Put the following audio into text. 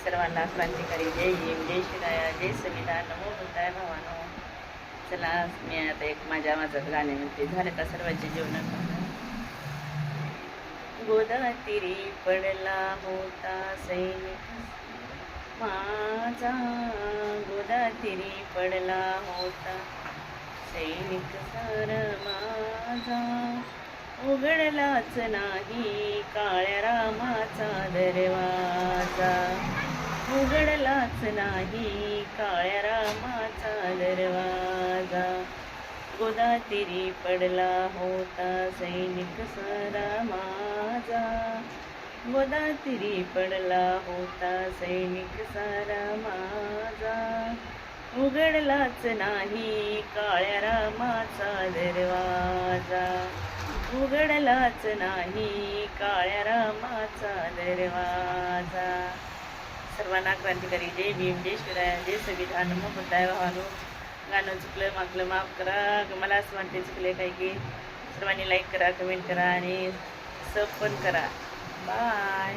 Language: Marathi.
सर्वांना क्रांतिकारी जय भीम, जय शिवराया, जय संविधान, नमो बुद्धाय भावानो. चला मी आता एक माझं गाणे म्हणते. झालं का सर्वांचे जेवण? गोदा तिरी पडला होता सैनिक माझा, गोदा तिरी पडला होता सैनिक सार माझा. उघडलाच नाही काळ्या रामाचा दरवाजा, उघडलाच नाही काळ्या रामाचा दरवाजा. गोदातीरी पडला होता सैनिक सारा माझा, गोदातीरी पडला होता सैनिक सारा माझा. उघडलाच नाही काळ्या रामाचा दरवाजा, उघडलाच नाही काळ्या रामाचा दरवाजा. सर्वांना क्रांतिकारी जय भीम, जय शिवराय, जय संविधान, नमो बुद्धाय भावानो. गाणं चुकलं मागलं माफ करा. मला असं वाटते चुकले काही की. सर्वांनी लाईक करा, कमेंट करा आणि सब पण करा. बाय.